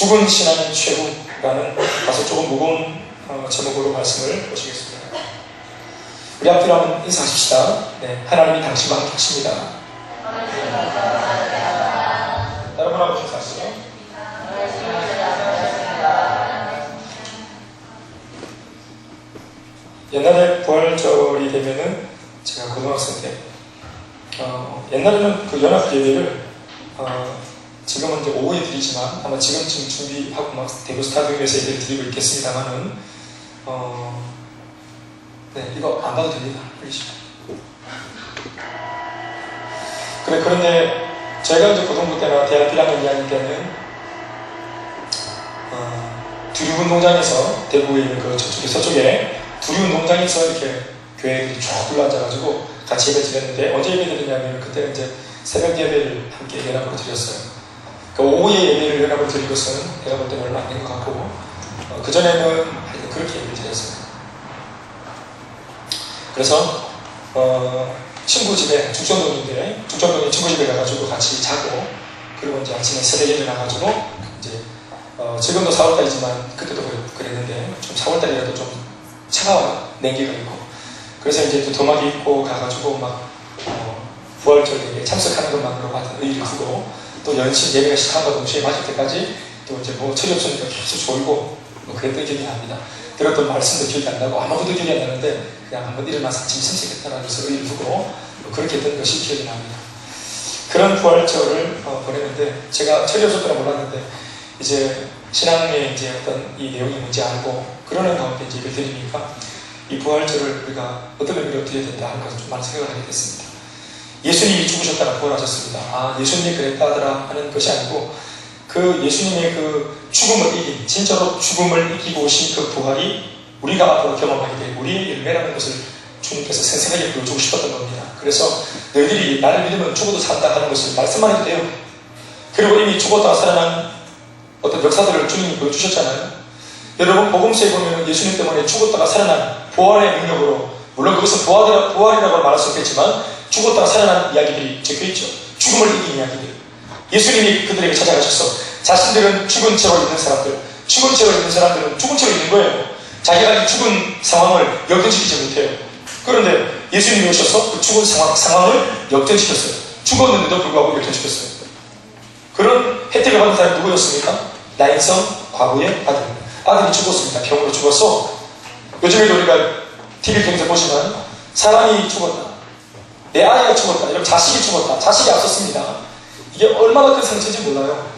죽은 신앙이 최후라는 다소 조금 무거운 제목으로 말씀을 보시겠습니다. 우리 앞뒤로 한번 인사하십시다. 네, 하나님이 당신과 함께 하십니다. 여러분하고 인사하시죠. 옛날에 부활절이 되면은 제가 고등학생 때 옛날에는 그 연합 예배를 지금은 이제 오후에 드리지만 아마 지금쯤 준비하고 막 대구 스타디움에서 예배를 드리고 있겠습니다만은 네, 이거 안 봐도 됩니다. 흘리시죠. 그런데 저희가 이제 고등부 때나 대학 1학년 2학년 때는 두류운동장에서 대구에 있는 그 서쪽에 두류운동장에서 이렇게 교회들이 쭉 둘러앉아가지고 같이 예배 드렸는데 언제 예배 드리냐면 그때는 이제 새벽 예배를 함께 연합으로 드렸어요. 그러니까 오후에 예배를 연합으로 드린 것은 내가 볼 때는 얼마 안 된 것 같고 그전에는 하여튼 그렇게 예배를 드렸어요. 그래서 친구 집에 죽전동인데 죽전동에 친구 집에 가가지고 같이 자고 그리고 이제 아침에 새벽에 일어나가지고 이제 지금도 4월달이지만 그때도 그랬는데 좀 4월달이라도 좀 차가워요. 냉기가 있고 그래서 이제 또 도마기 입고 가가지고 막 부활절에 참석하는 것만으로 받은 의의를 두고 또 연신 예배가 시작한과 동시에 마실 때까지 또 이제 뭐 철이 없으니까 계속 졸고 뭐 그랬던 기억이 납니다. 들었던 말씀도 기억이 안 나고 아무것도 기억이 안 나는데 그냥 한번 일어나서 아침에 참석했다라는 것을 의의를 두고 뭐 그렇게 했던 것이 기억이 납니다. 그런 부활절을 보냈는데 제가 철이 없을 거라 몰랐는데 이제 신앙의 이제 어떤 이 내용이 뭔지 알고 그러는 가운데 이제 예배 드리니까 이 부활절을 우리가 어떤 의미로 드려야 된다 하는 것을 좀 많은 생각을 하게 됐습니다. 예수님이 죽으셨다가 부활하셨습니다. 아, 예수님이 그랬다 하더라 하는 것이 아니고 그 예수님의 그 죽음을 이긴, 진짜로 죽음을 이기고 오신 그 부활이 우리가 앞으로 경험하게 될 우리의 열매라는 것을 주님께서 생생하게 보여주고 싶었던 겁니다. 그래서 너희들이 나를 믿으면 죽어도 산다 하는 것을 말씀만 해도 돼요. 그리고 이미 죽었다가 살아난 어떤 역사들을 주님이 보여주셨잖아요. 여러분 복음서에 보면 예수님 때문에 죽었다가 살아난 부활의 능력으로 물론 그것은 부활이라고 말할 수 없겠지만 죽었다가 살아난 이야기들이 적혀있죠. 죽음을 이긴 이야기들. 예수님이 그들에게 찾아가셔서 자신들은 죽은 채로 있는 사람들, 죽은 채로 있는 사람들은 죽은 채로 있는 거예요. 자기가 죽은 상황을 역전시키지 못해요. 그런데 예수님이 오셔서 그 죽은 상황을 역전시켰어요. 죽었는데도 불구하고 역전시켰어요. 그런 혜택을 받은 사람이 누구였습니까? 나인성 과부의 아들입니다. 아들이 죽었습니다. 병으로 죽었어. 요즘에도 우리가 TV 통해서 보지만 사람이 죽었다. 내 아이가 죽었다. 이런 자식이 죽었다. 자식이 앞섰습니다. 이게 얼마나 큰 상처인지 몰라요.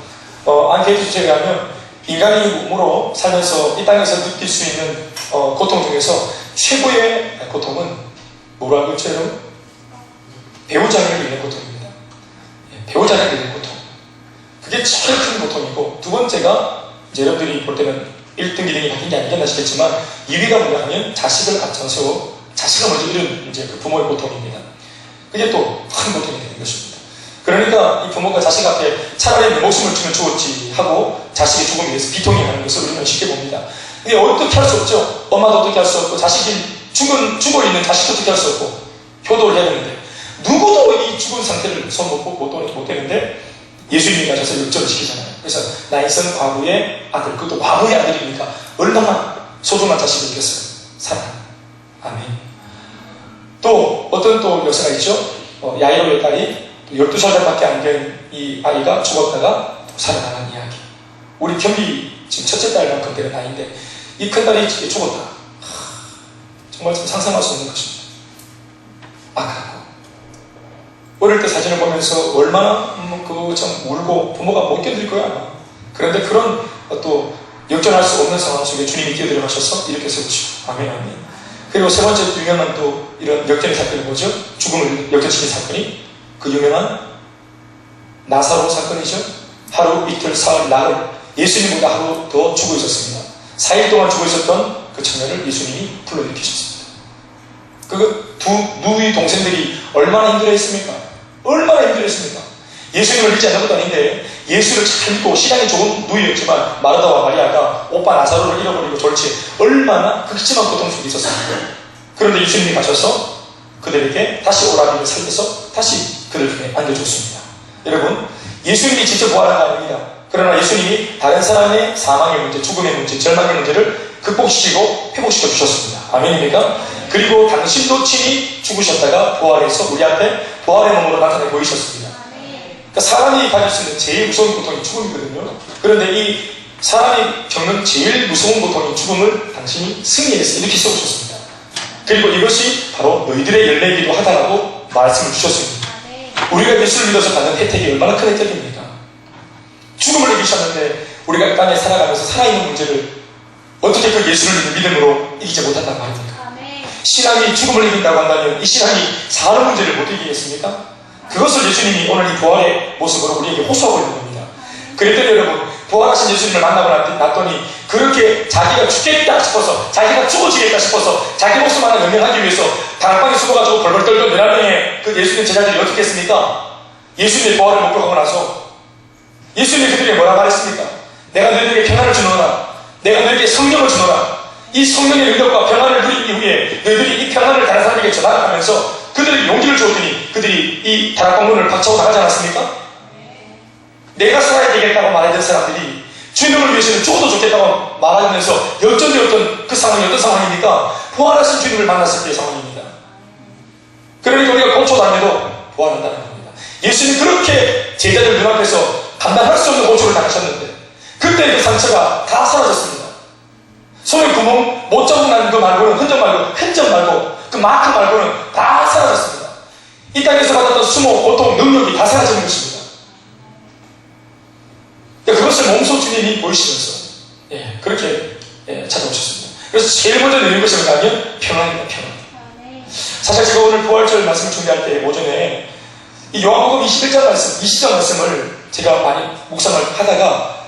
앙케이트 주제에 하면 인간이 몸으로 살면서 이 땅에서 느낄 수 있는 고통 중에서 최고의 고통은 뭐로 알고 있죠, 여러분? 배우자를 잃는 고통입니다. 배우자를 잃는 고통. 그게 제일 큰 고통이고 두 번째가 이제 여러분들이 볼 때는 1등, 2등이 바뀐 게 아니겠나 싶겠지만 2위가 뭐냐 하면 자식을 앞장세워 자식을 먼저 잃은 이제 그 부모의 고통입니다. 그게 또 큰 고통이 되는 것입니다. 그러니까 이 부모가 자식 앞에 차라리 내 목숨을 주면 죽었지 하고 자식의 죽음에 대해서 비통해하는 것을 우리는 쉽게 봅니다. 근데 어떻게 할 수 없죠. 엄마도 어떻게 할 수 없고 자식이 죽어있는 자식도 어떻게 할 수 없고 효도를 해야 되는데 누구도 이 죽은 상태를 손 못 대는데 예수님이 가셔서 역전을 시키잖아요. 그래서 나인성 과부의 아들, 그것도 과부의 아들이니까 얼마나 소중한 자식이 있겠어요. 사랑. 아멘. 또 어떤 또 역사가 있죠. 야이로의 딸이 12살밖에 안 된 이 아이가 죽었다가 살아나는 이야기. 우리 경비 지금 첫째 딸만큼 되는 아이인데 이 큰 딸이 죽었다. 정말 좀 상상할 수 없는 것입니다. 아깝고 어릴 때 사진을 보면서 얼마나 그거 참 울고 부모가 못 견딜 거야 아마. 그런데 그런 또 역전할 수 없는 상황 속에 주님이 뛰어들어가셔서 이렇게 세우시고 아멘 아멘. 그리고 세 번째 유명한 또 이런 역전의 사건이 뭐죠? 죽음을 역전시킨 사건이 그 유명한 나사로 사건이죠. 하루, 이틀, 사흘, 나흘 예수님보다 하루 더 죽어 있었습니다. 4일 동안 죽어 있었던 그 청년을 예수님이 불러일으키셨습니다. 그 누이 동생들이 얼마나 힘들어했습니까? 얼마나 힘들어했습니까? 예수님을 믿지 않는 것도 아닌데 예수를 잘 믿고 신앙이 좋은 누이였지만 마르다와 마리아가 오빠 나사로를 잃어버리고 졸지 얼마나 극심한 고통 속에 있었습니까? 그런데 예수님이 가셔서 그들에게 다시 오라비를 살려서 다시 그들 중에 안겨줬습니다. 여러분, 예수님이 직접 부활한 거 아닙니다. 그러나 예수님이 다른 사람의 사망의 문제, 죽음의 문제, 절망의 문제를 극복시키고 회복시켜 주셨습니다. 아멘입니까? 그리고 당신도 친히 죽으셨다가 부활해서 우리 앞에 부활의 몸으로 나타내 보이셨습니다. 그러니까 사람이 가질 수 있는 제일 무서운 고통이 죽음이거든요. 그런데 이 사람이 겪는 제일 무서운 고통인 죽음을 당신이 승리해서 이렇게 써오셨습니다. 그리고 이것이 바로 너희들의 열매이기도 하다라고 말씀을 주셨습니다. 우리가 예수를 믿어서 받는 혜택이 얼마나 큰 혜택입니까? 죽음을 이기셨는데 우리가 이 땅에 살아가면서 살아있는 문제를 어떻게 그 예수를 믿는 믿음으로 이기지 못한단 말입니까? 신앙이 죽음을 이긴다고 한다면 이 신앙이 사는 문제를 못 이기겠습니까? 그것을 예수님이 오늘 이 부활의 모습으로 우리에게 호소하고 있는 겁니다. 그랬더니 여러분, 부활하신 예수님을 만나고 났더니 그렇게 자기가 죽겠다 싶어서, 자기가 죽어지겠다 싶어서 자기 목숨 하나 연명하기 위해서 다락방에 숨어가지고 벌벌 떨던 11명의 그 예수님 제자들이 어떻게 했습니까? 예수님의 부활을 목격하고 나서 예수님이 그들에게 뭐라 말했습니까? 내가 너희들에게 평안을 주노라. 내가 너희에게 성령을 주노라. 이 성령의 능력과 평안을 누린 이후에 너희들이 이 평안을 다른 사람에게 전하면서 그들에게 용기를 주었더니 그들이 이 다락방 문을 박차고 나가지 않았습니까? 내가 살아야 되겠다고 말하던 사람들이 주님을 위해서는 죽어도 좋겠다고 말하면서 역전되었던 그 상황이 어떤 상황입니까? 부활하신 주님을 만났을 때의 상황입니다. 그러니까 우리가 공초당해도 부활한다는 겁니다. 예수님이 그렇게 제자들 눈앞에서 감당할 수 없는 고초를 당하셨는데 그때 그 상처가 다 사라졌습니다. 손에 구멍 못 자국 난 거 말고는 흔적 말고 그 마크 말고는 다 사라졌습니다. 이 땅에서 받았던 수모, 고통, 능력이 다 사라지는 것입니다. 그것을 몸소 주님이 보이시면서 그렇게 찾아오셨습니다. 그래서 제일 먼저 내린 것이 뭐냐면 평안입니다. 평안. 사실 제가 오늘 부활절 말씀을 준비할 때 오전에 이 요한복음 21장 말씀, 20장 말씀을 제가 많이 묵상을 하다가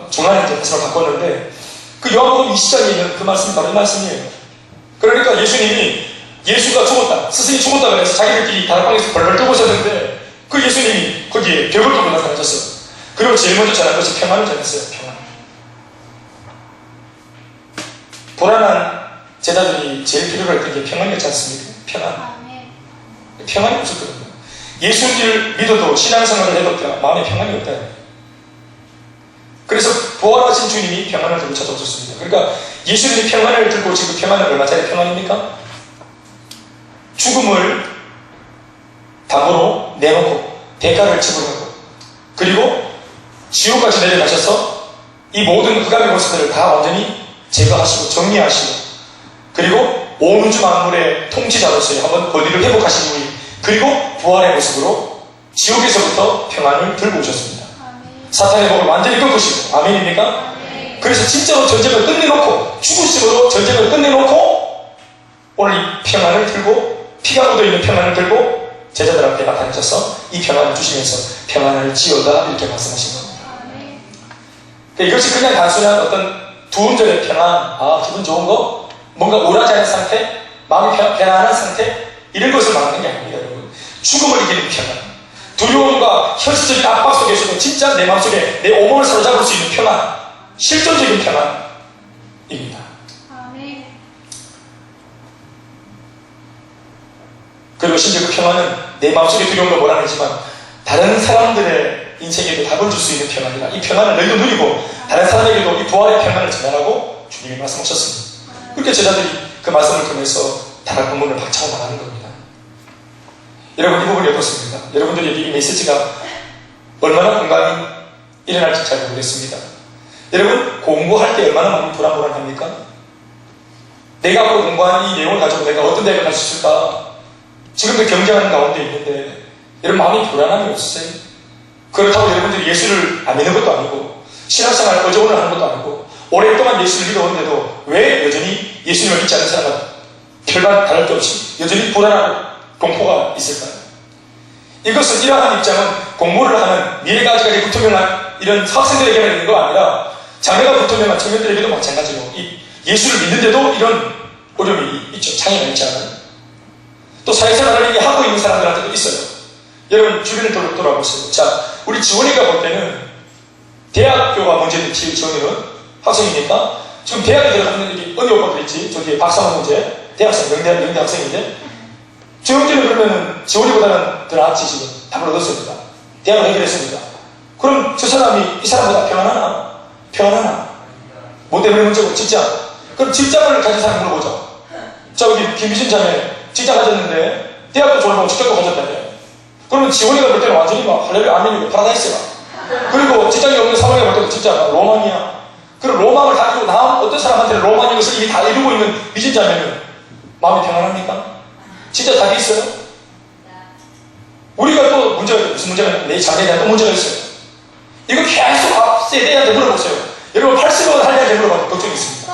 중간에 이제 말씀을 바꿨는데 그 요한복음 20장에 있는 그 말씀이 바로 이 말씀이에요. 그러니까 예수가 죽었다, 스승이 죽었다 그래서 자기들끼리 다락방에서 벌벌 떨고 있었는데 그 예수님이 거기에 벽을 뚫고 나타나셨어요. 그리고 제일 먼저 전한 것이 평안을 전했어요. 평안. 불안한 제자들이 제일 필요로 했던 게 평안이었지 않습니까? 평안. 평안이 없었거든요. 예수를 믿어도 신앙생활을 해도 마음에 평안이 없다. 그래서 부활하신 주님이 평안을 들고 찾아오셨습니다. 그러니까 예수님이 평안을 들고 지금 평안은 얼마짜리 평안입니까? 죽음을 담으로 내놓고 대가를 지불하고 그리고 지옥까지 내려가셔서 이 모든 흑암의 모습들을 다 완전히 제거하시고 정리하시고 그리고 온 우주 만물의 통치자로서의 한번 권위를 회복하신 분이 그리고 부활의 모습으로 지옥에서부터 평안을 들고 오셨습니다. 사탄의 목을 완전히 끊으시고 아멘입니까? 그래서 진짜로 전쟁을 끝내놓고 죽으심으로 전쟁을 끝내놓고 오늘 이 평안을 들고 피가 묻어있는 평안을 들고 제자들 앞에 나타나셔서 이 평안을 주시면서 평안을 지어다 이렇게 말씀하신 겁니다. 이것이 그냥 단순한 어떤 두음절의 평안, 기분 좋은 거, 뭔가 우울하지 않은 상태, 마음이 편안한 상태 이런 것을 말하는 게 아닙니다. 여러분. 죽음을 이기는 평안, 두려움과 현실적인 압박 속에서도 진짜 내 마음속에 내 오몬을 사로잡을 수 있는 평안, 실존적인 평안입니다. 그리고 심지어 그 평안은 내 마음속에 두려움도 몰아내지만 다른 사람들의 인생에도 답을 줄 수 있는 평안이라 이 평안을 너희도 누리고 다른 사람에게도 이 부활의 평안을 전하라고 주님이 말씀하셨습니다. 그렇게 제자들이 그 말씀을 통해서 다락방 문을 박차고 나가는 겁니다. 여러분 이 부분이 어떻습니까? 여러분들에게 이 메시지가 얼마나 공감이 일어날지 잘 모르겠습니다. 여러분 공부할 때 얼마나 마음이 불안합니까? 내가 앞으로 공부한 이 내용을 가지고 내가 어떤 대학을 갈 수 있을까? 지금도 경쟁하는 가운데 있는데 여러분 마음이 불안함이 없으세요? 그렇다고 여러분들이 예수를 안 믿는 것도 아니고 신앙생활 어저오늘 하는 것도 아니고 오랫동안 예수를 믿어왔는데도 왜 여전히 예수님을 믿지 않는 사람은 별반 다를 게 없이 여전히 불안하고 공포가 있을까요? 이것은 이러한 입장은 공부를 하는 미래가 아직까지 불투명한 이런 학생들에게만 있는 거 아니라 자녀가 불투명한 청년들에게도 마찬가지로 예수를 믿는데도 이런 어려움이 있죠. 장애가 있지 않아요? 또 사회생활을 하고 있는 사람들한테도 있어요. 여러분 주변을 돌아보세요. 자, 우리 지원이가 볼 때는 대학교가 문제는 지원이는 학생이니까 지금 대학에 들어가는 게 어디 오빠들 있지? 저 뒤에 박상원 문제 대학생 영대 학생인데 저 형제는 그러면은 지원이보다는 더 낫지 지금 답을 얻었습니다. 대학을 해결했습니다. 그럼 저 사람이 이 사람보다 평안하나? 평안하나? 뭐 때문에 문제고? 직장. 그럼 직장을 가진 사람 물어보자. 저기 김비진 자매 직장 가졌는데 대학도 졸업하고 직장도 가졌다네. 그러면 지원이가 볼 때는 완전히 막 할렐루야 아멘이고 파라다이스가. 그리고 직장이 없는 사람이 볼 때는 진짜 로망이야. 그럼 로망을 가지고 다음 어떤 사람한테는 로망인 것을 이미 다 이루고 있는 미진 자매는 마음이 평안합니까? 진짜 답이 있어요? 우리가 또 문제가 있어요. 무슨 문제가 있어요? 내 자녀에 대한 또 문제가 있어요. 이거 계속 앞 세대한테 물어보세요. 여러분 80원 할래한테 물어봐도 걱정이 있습니다.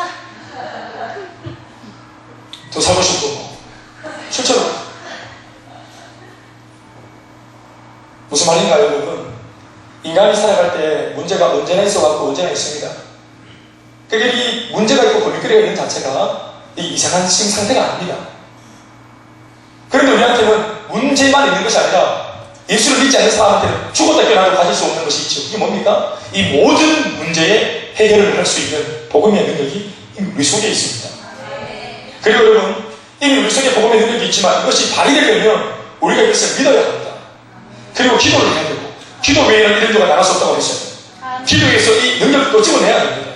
더 살고 싶고 뭐. 실제로 무슨 말인가요 여러분? 인간이 살아갈 때 문제가 언제나 있어갖고 언제나 있습니다. 그게 이 문제가 있고 고민거리가 있는 자체가 이 이상한 심 상태가 아닙니다. 그런데 우리한테는 문제만 있는 것이 아니라 예수를 믿지 않는 사람한테는 죽었다 깨어나도 가질 수 없는 것이 있죠. 이게 뭡니까? 이 모든 문제에 해결을 할 수 있는 복음의 능력이 우리 속에 있습니다. 그리고 여러분 이미 우리 속에 복음의 능력이 있지만 이것이 발휘되려면 우리가 이것을 믿어야 합니다. 그리고 기도를 해야 되고 기도 외에는 이런 데가 나갈 수 없다고 그랬어요. 기도에서 이 능력도 찍어내야 됩니다.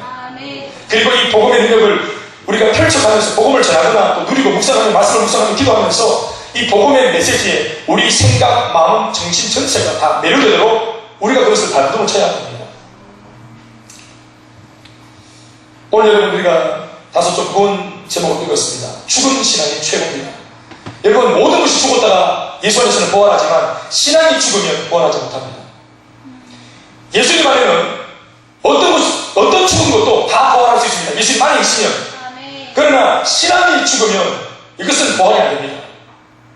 그리고 이 복음의 능력을 우리가 펼쳐가면서 복음을 전하거나 또 누리고 묵상하며 말씀을 묵상하며 기도하면서 이 복음의 메시지에 우리 생각, 마음, 정신 전체가 다 매료되도록 우리가 그것을 발돋움을 쳐야 합니다. 오늘 여러분 우리가 다소 좀 무거운 제목을 읽었습니다. 죽은 신앙이 최고입니다. 여러분 모든 것이 죽었다가 예수 안에서는 부활하지만 신앙이 죽으면 부활하지 못합니다. 예수님 안에는 어떤 죽은 것도 다 부활할 수 있습니다. 예수님 안에 있으면. 그러나 신앙이 죽으면 이것은 부활이 안 됩니다.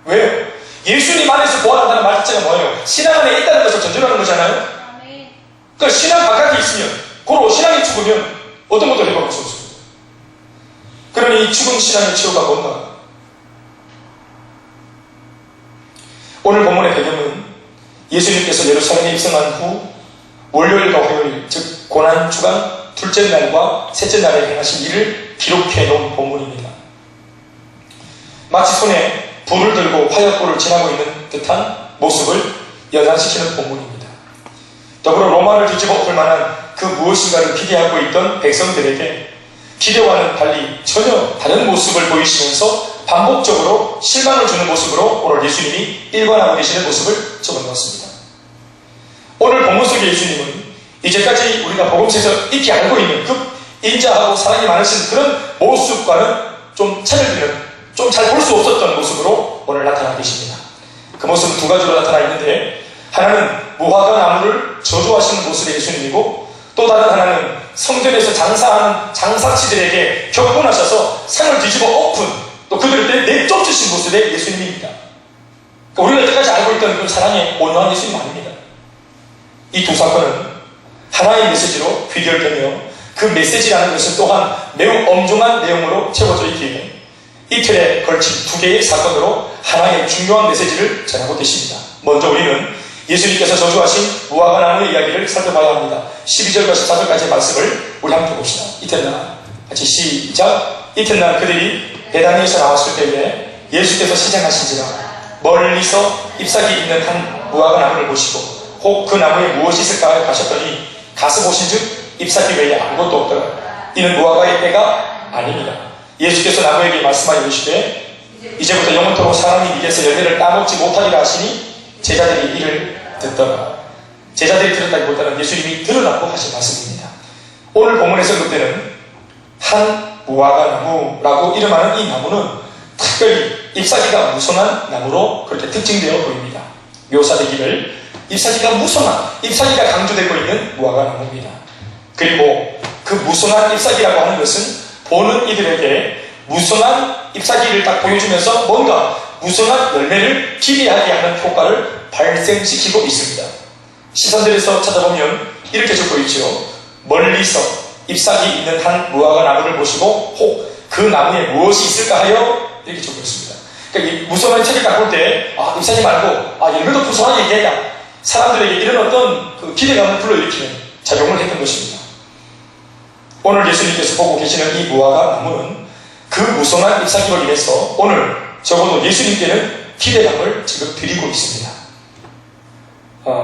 왜요? 예수님 안에서 부활한다는 말 자체가 뭐예요? 신앙 안에 있다는 것을 전제하는 거잖아요. 그러니까 신앙 바깥에 있으면 고로 신앙이 죽으면 어떤 것도 해볼 수 없습니다. 그러니 죽은 신앙의 치유가 뭔가? 오늘 본문의 배경은 예수님께서 예루살렘에 입성한 후 월요일과 화요일, 즉 고난주간 둘째 날과 셋째 날에 행하신 일을 기록해 놓은 본문입니다. 마치 손에 불을 들고 화약불을 지나고 있는 듯한 모습을 연상시키는 본문입니다. 더불어 로마를 뒤집어 엎을 만한 그 무엇인가를 기대하고 있던 백성들에게 기대와는 달리 전혀 다른 모습을 보이시면서 반복적으로 실망을 주는 모습으로 오늘 예수님이 일관하고 계시는 모습을 적어놓았습니다. 오늘 본문 속의 예수님은 이제까지 우리가 복음서에서 익히 알고 있는 그 인자하고 사랑이 많으신 그런 모습과는 좀 차이를 두는 좀 잘 볼 수 없었던 모습으로 오늘 나타나 계십니다. 그 모습은 두 가지로 나타나 있는데 하나는 무화과 나무를 저주하시는 모습의 예수님이고 또 다른 하나는 성전에서 장사하는 장사치들에게 격분하셔서 상을 뒤집어 엎은 또 그들을 내쫓으신 모습의 예수님입니다. 그러니까 우리가 여태까지 알고 있던 그 사랑의 온유한 예수님 아닙니다. 이 두 사건은 하나의 메시지로 귀결되며 그 메시지라는 것은 또한 매우 엄중한 내용으로 채워져 있기에 이틀에 걸친 두 개의 사건으로 하나의 중요한 메시지를 전하고 계십니다. 먼저 우리는 예수님께서 저주하신 무화과 나무의 이야기를 살펴봐야 합니다. 12절과 14절까지의 말씀을 우리 함께 봅시다. 이튿날 같이 시작. 이튿날 그들이 베다니에서 나왔을 때에 예수께서 시장하신지라 멀리서 잎사귀 있는 한 무화과 나무를 보시고 혹 그 나무에 무엇이 있을까 가셨더니 가서 보신즉 잎사귀 외에 아무것도 없더라. 이는 무화과의 때가 아닙니다. 예수께서 나무에게 말씀하여 이르시되 이제부터 영원토록 사람이 입에서 열매를 따먹지 못하리라 하시니 제자들이 이를 듣더라. 제자들이 들었다기보다는 예수님이 들으라고 하신 말씀입니다. 오늘 본문에서 그때는 한 무화과 나무라고 이름하는 이 나무는 특별히 잎사귀가 무성한 나무로 그렇게 특징되어 보입니다. 묘사되기를 잎사귀가 무성한, 잎사귀가 강조되고 있는 무화과 나무입니다. 그리고 그 무성한 잎사귀라고 하는 것은 보는 이들에게 무성한 잎사귀를 딱 보여주면서 뭔가 무성한 열매를 기대하게 하는 효과를 발생시키고 있습니다. 시선들에서 찾아보면 이렇게 적고 있죠. 멀리서 잎사귀 있는 한 무화과 나무를 보시고 혹 그 나무에 무엇이 있을까 하여 이렇게 적고 있습니다. 그러니까 이 무성한 책을 딱 볼 때 잎사귀 말고 열매도 무성하게 얘기해야 사람들에게 이런 어떤 그 기대감을 불러일으키는 작용을 했던 것입니다. 오늘 예수님께서 보고 계시는 이 무화과 나무는 그 무성한 잎사귀로 인해서 오늘 적어도 예수님께는 기대감을 지금 드리고 있습니다.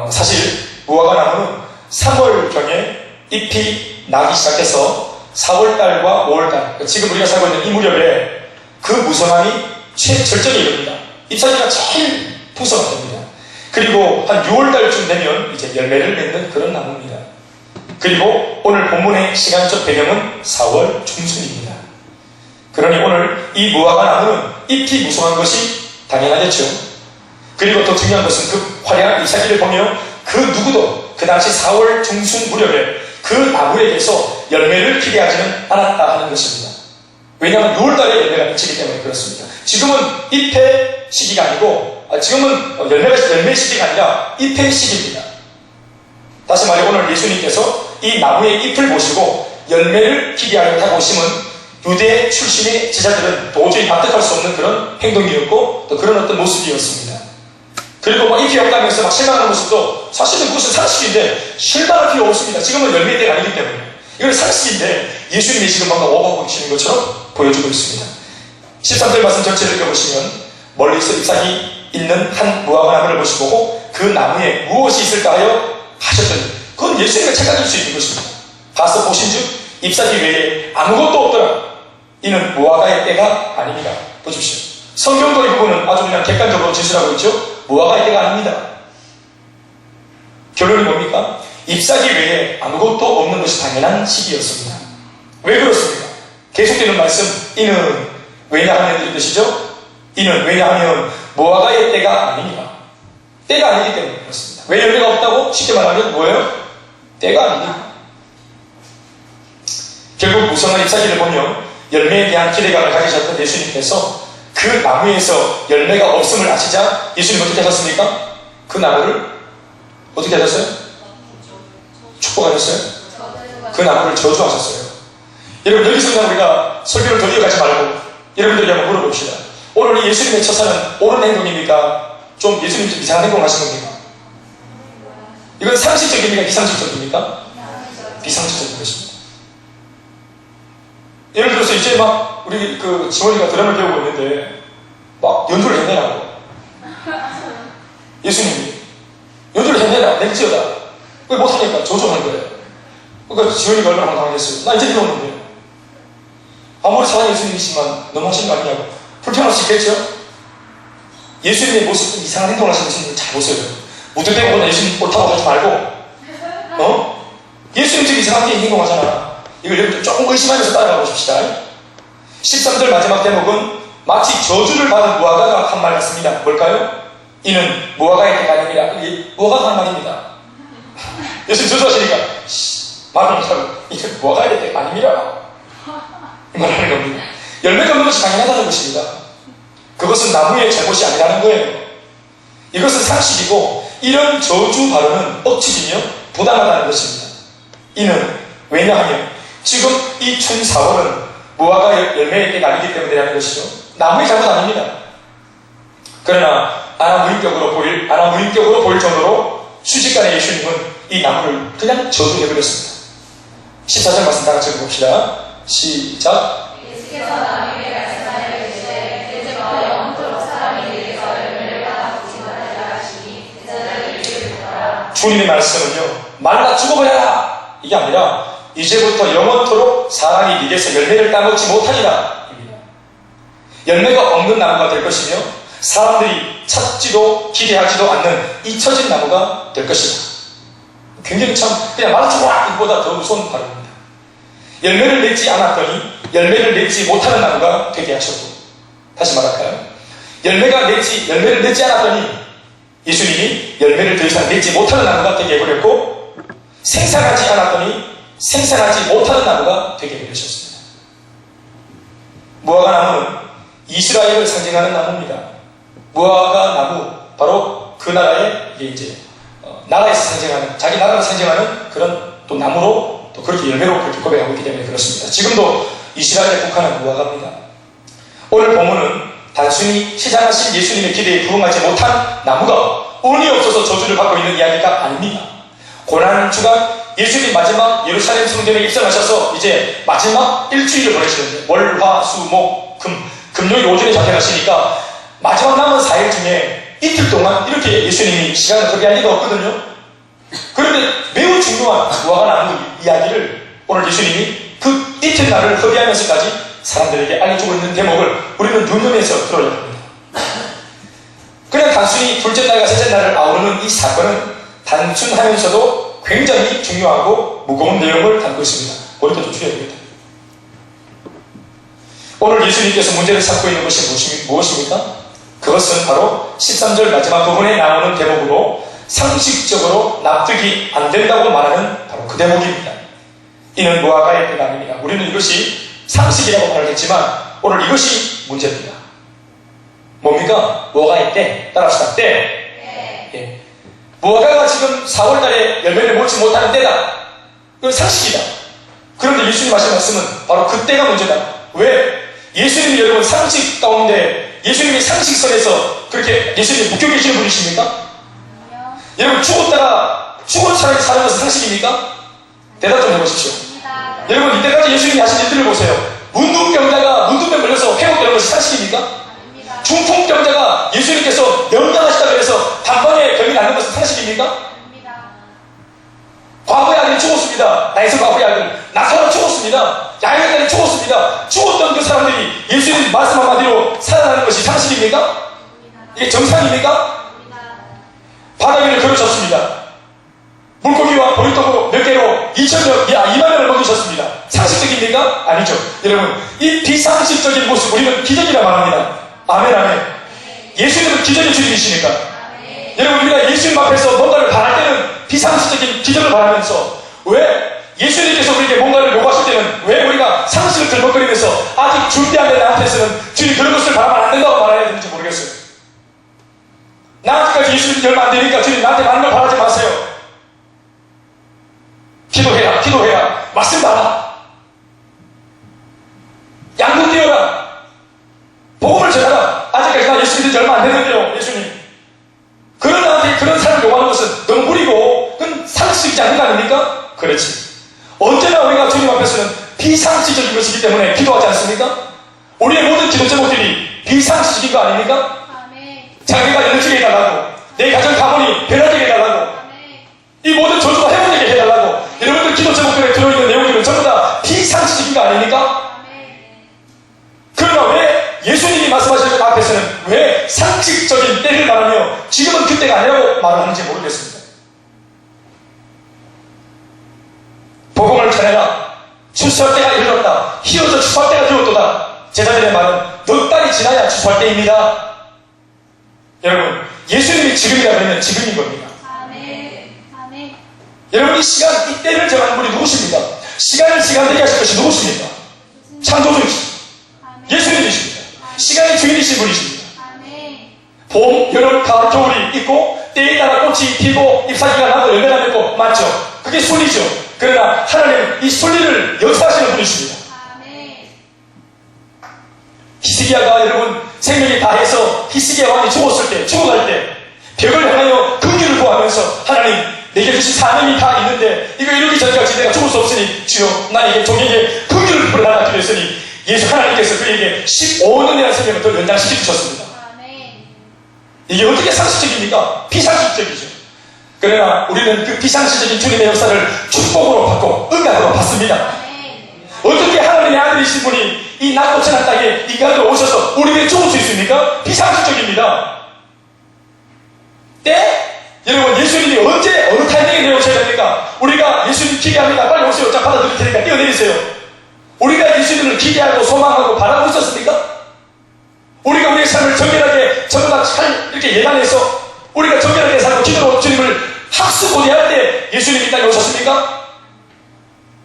사실 무화과 나무는 3월경에 잎이 나기 시작해서 4월달과 5월달, 지금 우리가 살고 있는 이 무렵에 그 무성함이 최절정에 이릅니다. 잎사귀가 제일 풍성한 때입니다. 그리고 한 6월달쯤 되면 이제 열매를 맺는 그런 나무입니다. 그리고 오늘 본문의 시간적 배경은 4월 중순입니다. 그러니 오늘 이 무화과 나무는 잎이 무성한 것이 당연하겠죠. 그리고 더 중요한 것은 그 화려한 잎사귀를 보며 그 누구도 그 당시 4월 중순 무렵에 그 나무에 대해서 열매를 기대하지는 않았다 하는 것입니다. 왜냐하면 6월달에 열매가 맺히기 때문에 그렇습니다. 지금은 잎의 시기가 아니고, 지금은 열매 시기가 아니라 잎의 시기입니다. 다시 말해 오늘 예수님께서 이 나무의 잎을 보시고 열매를 기대하여 하고 오심은 유대 출신의 제자들은 도저히 납득할 수 없는 그런 행동이었고 또 그런 어떤 모습이었습니다. 그리고 막 잎이 없다면서 막 실망하는 모습도 사실은 그것은 상식인데 실망할 필요 없습니다. 지금은 열매의 때가 아니기 때문에 이건 상식인데 예수님이 지금 뭔가 오버하고 계시는 것처럼 보여주고 있습니다. 13절 말씀 전체를 읽어보시면 멀리서 잎사귀 있는 한 무화과 나무를 보시고 그 나무에 무엇이 있을까 하여 하셨더니 그건 예수님의 착각일 수 있는 것입니다. 가서 보신즉 잎사귀 외에 아무것도 없더라. 이는 무화과의 때가 아닙니다. 보십시오. 성경도 이 부분은 아주 그냥 객관적으로 진술하고 있죠. 무화과의 때가 아닙니다. 결론이 뭡니까? 잎사귀 외에 아무것도 없는 것이 당연한 시기였습니다. 왜 그렇습니까? 계속되는 말씀, 이는 왜냐하면 이런 뜻이죠? 이는 왜냐하면 무화과의 때가 아닙니다. 때가 아니기 때문에 그렇습니다. 왜 열매가 없다고? 쉽게 말하면 뭐예요? 때가 아닙니다. 결국 무성한 잎사귀를 보며 열매에 대한 기대감을 가지셨던 예수님께서 그 나무에서 열매가 없음을 아시자 예수님 어떻게 하셨습니까? 그 나무를 어떻게 하셨어요? 축복하셨어요? 그 나무를 저주하셨어요. 여러분 여기서 그냥 우리가 설교를 더 이어가지 말고 여러분들에게 한번 물어봅시다. 오늘 이 예수님의 처사는 옳은 행동입니까? 좀 예수님 좀 이상한 행동을 하신 겁니까? 이건 상식적입니까? 비상식적입니까? 비상식적인 것입니다. 예를 들어서 이제 막 우리 그 지원이가 드럼을 배우고 있는데 막 연주를 해내라고 예수님이 연주를 해내라 낼지어다 왜 못하니까 저주하는 거예요. 그러니까 지원이가 얼마나 황당하겠어요. 나 이제 배웠는데 아무리 사랑의 예수님이시지만 너무 하신 거 아니냐고 불편할 수 있겠죠. 예수님의 모습 이상한 행동을 하시는 예수님을 잘 보세요. 무드대고 예수님 옳다고 하지 말고 예수님 지금 이상하게 행동하잖아. 이걸 여러분들 조금 의심하면서 따라가 보십시다. 13절 마지막 대목은 마치 저주를 받은 무화과가 한 말 같습니다. 뭘까요? 이는 무화과의 때가 아닙니다. 이게 무화과가 한 말입니다. 예수님 저주하시니까 말을 못하고 이는 무화과의 때가 아닙니다. 이 말을 하는 겁니다. 열매가 없는 것이 당연하다는 것입니다. 그것은 나무의 잘못이 아니라는 거예요. 이것은 상식이고 이런 저주 발언은 억지이며 부당하다는 것입니다. 이는 왜냐하면 지금 이 춘 4월은 무화과 열매의 때가 아니기 때문이라는 것이죠. 나무의 잘못 아닙니다. 그러나 아나무인격으로 보일 정도로 순식간에 예수님은 이 나무를 그냥 저주해버렸습니다. 14절 말씀 다 같이 읽어봅시다. 시작. 예수께서 나무에게 말씀하여 이르시되 이제 영원토록 사람이 내게서 열매를 받아 먹지 못하리라 하시니 제자들이 이를 듣더라. 주님의 말씀은요 말라 죽어버려라 이게 아니라 이제부터 영원토록 사람이 네게서 열매를 따먹지 못하리라 입니다. 열매가 없는 나무가 될 것이며 사람들이 찾지도 기대하지도 않는 잊혀진 나무가 될 것이다. 굉장히 참 그냥 말라 죽어라 이보다 더 무서운 발언입니다. 열매를 맺지 않았더니 열매를 맺지 못하는 나무가 되게 하셨고, 다시 말할까요? 열매를 맺지 않았더니 예수님이 열매를 더 이상 맺지 못하는 나무가 되게 해버렸고, 생산하지 않았더니 생산하지 못하는 나무가 되게 해버리셨습니다. 무화과 나무는 이스라엘을 상징하는 나무입니다. 무화과 나무, 바로 그 나라의 이제 나라에서 상징하는, 자기 나라를 상징하는 그런 또 나무로 또 그렇게 열매로 그렇게 고백하고 있기 때문에 그렇습니다. 지금도 이스라엘에 국한한 무화과입니다. 오늘 본문은 단순히 시장하신 예수님의 기대에 부응하지 못한 나무가 운이 없어서 저주를 받고 있는 이야기가 아닙니다. 고난주간 예수님 마지막 예루살렘 성전에 입성하셔서 이제 마지막 일주일을 보내시는데 월, 화, 수, 목, 금요일 오전에 작별하시니까 마지막 남은 4일 중에 이틀 동안 이렇게 예수님이 시간을 소비할 리가 없거든요. 그런데 매우 중요한 무화과 나무 이야기를 오늘 예수님이 그 이튿날을 허비하면서까지 사람들에게 알려주고 있는 대목을 우리는 눈여겨서 들어야 합니다. 그냥 단순히 둘째 날과 셋째 날을 아우르는 이 사건은 단순하면서도 굉장히 중요하고 무거운 내용을 담고 있습니다. 머리도 좀 줄여야 됩니다. 오늘 예수님께서 문제를 삼고 있는 것이 무엇입니까? 그것은 바로 13절 마지막 부분에 나오는 대목으로 상식적으로 납득이 안 된다고 말하는 바로 그 대목입니다. 이는 무화과의 때가 아닙니다. 우리는 이것이 상식이라고 말하겠지만 오늘 이것이 문제입니다. 뭡니까? 무화과의 때. 따라합시다. 때. 예. 무화과가 지금 4월달에 열매를 맺지 못하는 때다. 그건 상식이다. 그런데 예수님 하신 말씀은 바로 그때가 문제다. 왜? 예수님이 여러분 상식 가운데 예수님이 상식선에서 그렇게 예수님이 묶여 계시는 분이십니까? 여러분 죽은 사람이 사는 것은 상식입니까? 대답 좀 해보십시오. 여러분 이때까지 예수님이 하신 일들을 보세요. 문둥병자가 문둥병 걸려서 회복되는 것이 상식입니까? 중풍병자가 예수님께서 명령하시다고 해서 단번에 병이 낫는 것은 상식입니까? 과거의 아들이 죽었습니다. 나에서 과거의 아들 나사로 죽었습니다. 야훼단이 죽었습니다. 죽었던 그 사람들이 예수님 말씀 한마디로 살아나는 것이 상식입니까? 이게 정상입니까? 바다 위를 걸으셨습니다. 물고기와 보리떡으로 몇 개로 2만 명을 먹이셨습니다. 상식적입니까? 아니죠. 여러분 이 비상식적인 모습 우리는 기적이라 말합니다. 아멘 아멘. 예수님은 기적의 주님이시니까. 여러분 우리가 예수님 앞에서 뭔가를 바랄 때는 비상식적인 기적을 바라면서 왜 예수님께서 우리에게 뭔가를 요구하실 때는 왜 우리가 상식을 들먹거리면서 아직 준비 안 된 나한테서는 주님 그런 것을 바라면 안 된다고 말해야 되는지 모르겠어요. 나한테까지 예수님이 얼마 안 되니까 주님 나한테 많은 걸 바라지 마세요. 기도해라. 말씀 봐라. 양분되어라. 복음을 전하라. 아직까지 나 예수님 된 지 얼마 안 됐는데요. 예수님. 그런 나한테 그런 사람을 요구하는 것은 너무 무리고 그건 상식이지 않는 거 아닙니까? 그렇지. 언제나 우리가 주님 앞에서는 비상식적인 것이기 때문에 기도하지 않습니까? 우리의 모든 기도 제목들이 비상식적인 거 아닙니까? 자기가 연락지게 해달라고, 내 가정 가문이 변화되게 해달라고, 이 모든 저주가 회복되게 해달라고. 여러분들 기도 제목들에 들어있는 내용들은 전부 다 비상식적인 거 아닙니까? 그러나 왜 예수님이 말씀하시는 것 앞에서는 왜 상식적인 때를 말하며 지금은 그때가 아니라고 말하는지 모르겠습니다. 복음을 전해라. 추수할 때가 이르렀다. 희어져 추수할 때가 되었도다. 제자들의 말은 넉 달이 지나야 추수할 때입니다. 여러분 예수님이 지금이라 그러면 지금인 겁니다. 여러분 이 시간, 이 때를 정하는 분이 누구십니까? 시간을 시간되게 하실 것이 누구십니까? 창조주이십니다. 예수님이십니다. 시간의 주인이신 분이십니다. 봄, 여름, 가을, 겨울이 있고 때에 따라 꽃이 피고 잎사귀가 나고 열매가 맺고 맞죠? 그게 순리죠. 그러나 하나님은 이 순리를 역사하시는 분이십니다. 히스기야가 여러분 생명이 다해서 히스기야 왕이 죽어갈 때 벽을 향하여 긍휼을 구하면서 하나님 내게 주신 사명이 다 있는데 이거 이루기 전까지 내가 죽을 수 없으니 주여 나에게 종에게 긍휼을 베풀어달라 그랬으니 예수 하나님께서 그에게 15년이라는 생명을 더 연장시켜 주셨습니다. 이게 어떻게 상식적입니까? 비상식적이죠. 그러나 우리는 그 비상식적인 주님의 역사를 축복으로 받고 응답으로 받습니다. 어떻게 하나님의 아들이신 분이 이 낮고 천한 땅에 인간으로 오셔서 우리에게 죽을 수 있습니까? 비상식적입니다. 때? 여러분 예수님이 언제 어느 타이밍에 내려오셔야 됩니까? 우리가 예수님 기대합니다. 빨리 오세요. 자 받아들일 테니까 뛰어내리세요. 우리가 예수님을 기대하고 소망하고 바라고 있었습니까? 우리가 우리의 삶을 정결하게 전부 다 잘 이렇게 예단해서 우리가 정결하게 살고 기도로 주님을 학수고대할 때 예수님이 땅에 오셨습니까?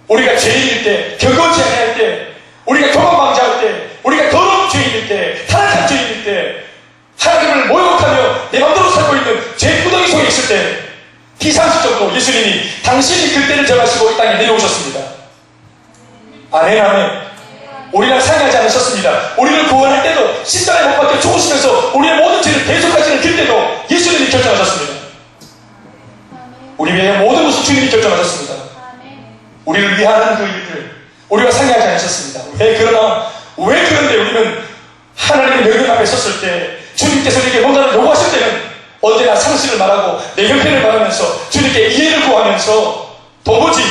우리가 죄인일 때, 경건죄할 때, 우리가 교만방자할 때, 우리가 더러운 죄인일 때, 타락한 죄인일 때, 하나님을 모욕하며 내 맘대로 살고 있는 죄구덩이 속에 있을 때 비상식적으로 예수님이 당신이 그때를 정하시고 이 땅에 내려오셨습니다. 아멘 아멘. 우리랑 상의하지 않으셨습니다. 우리를 구원할 때도 십자가에 못 박혀 죽으시면서 우리의 모든 죄를 대속하시는 그때도 예수님이 결정하셨습니다. 우리 위해 모든 것을 주님이 결정하셨습니다. 우리를 위하는 그 일들 우리와 상의하지 않으셨습니다. 왜 그런데 우리는 하나님의 명령 앞에 섰을 때 주님께서 우리에게 뭔가를 요구하실 때는 언제나 상실을 말하고 내 형편을 말하면서 주님께 이해를 구하면서 도무지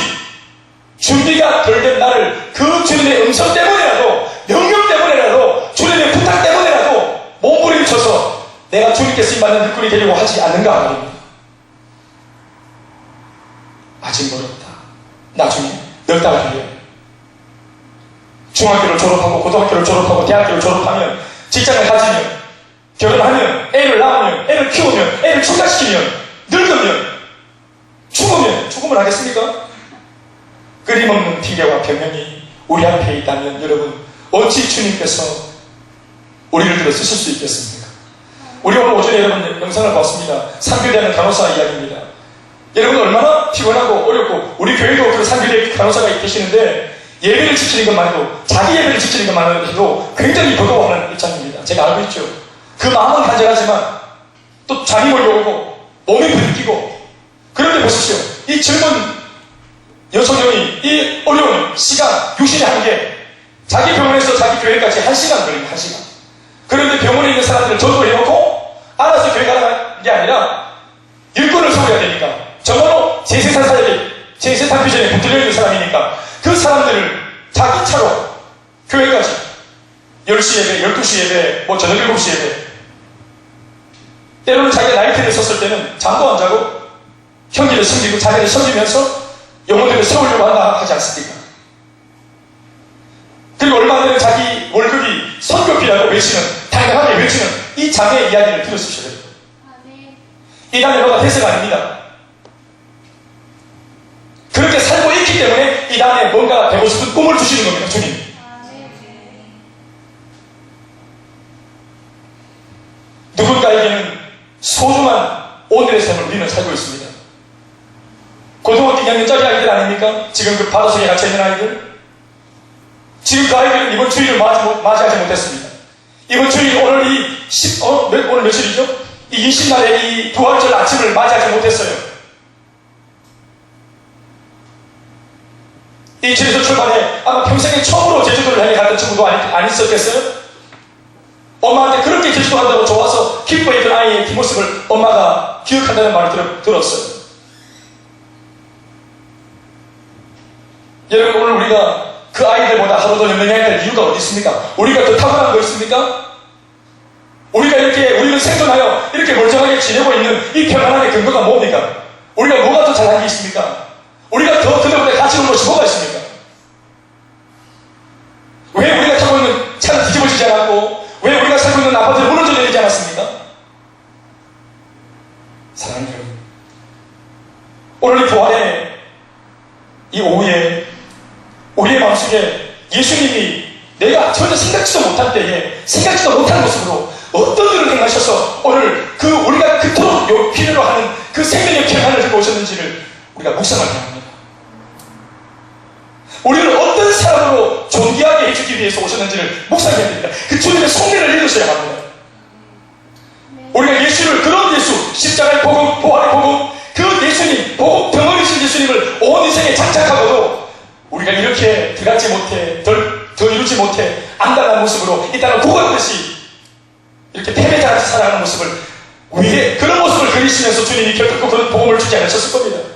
준비가 덜 된 나를 그 주님의 음성 때문에라도, 명령 때문에라도, 주님의 부탁 때문에라도 몸부림쳐서 내가 주님께 쓰임받는 일꾼이 되려고 하지 않는가 말입니다. 아직 멀었다. 나중에 넉 달 뒤에 중학교를 졸업하고 고등학교를 졸업하고 대학교를 졸업하면 직장을 가지면 결혼하면 애를 낳으면 애를 키우면 애를 출가시키면 늙으면 죽으면 죽음을 하겠습니까? 끊임없는 핑계와 변명이 우리 앞에 있다면 여러분 어찌 주님께서 우리를 들어 쓰실 수 있겠습니까? 우리 오늘 오전에 여러분 영상을 봤습니다. 상교대하는 간호사 이야기입니다. 여러분 얼마나 피곤하고 어렵고 우리 교회도 그런 상교대 간호사가 계시는데 예배를 지키는 것만 해도 자기 예배를 지키는 것만 해도 굉장히 버거워하는 입장입니다. 제가 알고 있죠. 그 마음은 간절하지만 또 잠이 몰려오고 몸이 부딪히고 그런데 보십시오. 이 젊은 여성형이 이 어려운 시간, 육신의 한계, 자기 병원에서 자기 교회까지 1시간 걸립니다. 1시간. 그런데 병원에 있는 사람들을 전도해놓고 알아서 교회 가는 게 아니라 일꾼을 세워야 되니까 정말로 제세상 사역에 제세상 비전에 붙들려 있는 사람이니까 그 사람들을 자기 차로 교회까지 10시 예배, 12시 예배, 저녁 7시 예배 때로는 자기가 나이트를 썼을 때는 잠도 안 자고 형제를 섬기고 자기를 섬기면서 영혼들을 세우려고 한다 하지 않습니까? 그리고 얼마 전에 자기 월급이 선교비라고 외치는, 당당하게 외치는 이 자매의 이야기를 들으십시오. 이 단의 뭐가 대세가 아닙니다. 그렇게 살고 있기 때문에 이 단에 뭔가 되고 싶은 꿈을 주시는 겁니다, 주님. 누군가에게는 소중한 오늘의 삶을 우리는 살고 있습니다. 고등학교 2학년짜리 아이들 아닙니까? 지금 그 바다 속에 갇혀있는 아이들. 지금 그 아이들은 이번 주일을 맞이하지 못했습니다. 이번 주일 오늘 오늘 며칠이죠? 이 20날에 이 부활절 아침을 맞이하지 못했어요. 이 제주도 출발에 아마 평생에 처음으로 제주도를 향해 갔던 친구도 안 있었겠어요? 엄마한테 그렇게 제주도 간다고 좋아서 기뻐했던 아이의 뒷모습을 엄마가 기억한다는 말을 들었어요. 여러분 오늘 우리가 그 아이들보다 하루 더 연명해야 될 이유가 어디 있습니까? 우리가 더 탁월한 거 있습니까? 우리가 우리는 생존하여 이렇게 멀쩡하게 지내고 있는 이 평안함의 근거가 뭡니까? 우리가 뭐가 더 잘한 게 있습니까? 우리가 더 그들보다 가치 있는 것이 뭐가 있습니까? 왜 우리가 타고 있는 차는 뒤집어지지 않았고 왜 우리가 살고 있는 아파트는 무너져 내리지 않았습니까? 사랑하는 여러분 오늘 이 부활의 이 오후에 우리의 마음속에 예수님이 내가 전혀 생각지도 못할 때에 생각지도 못한 모습으로 어떤 일을 행하셔서 오늘 그 우리가 그토록 필요로 하는 그 생명의 평안을 들고 오셨는지를 우리가 묵상을 해야 합니다. 우리를 어떤 사람으로 존귀하게 해주기 위해서 오셨는지를 묵상해야 됩니다. 그 주님의 성례를 읽으셔야 합니다. 우리가 예수를 그런 예수, 십자가의 복음, 부활의 복음, 그 예수님, 복음 덩어리신 예수님을 온 인생에 장착하고도 우리가 이렇게 들어가지 못해, 더 이루지 못해, 안달난 모습으로 이 땅을 구걸듯이 이렇게 패배자같이 살아가는 모습을 왜 그런 모습을 그리시면서 주님이 결코 그런 복음을 주지 않으셨을 겁니다.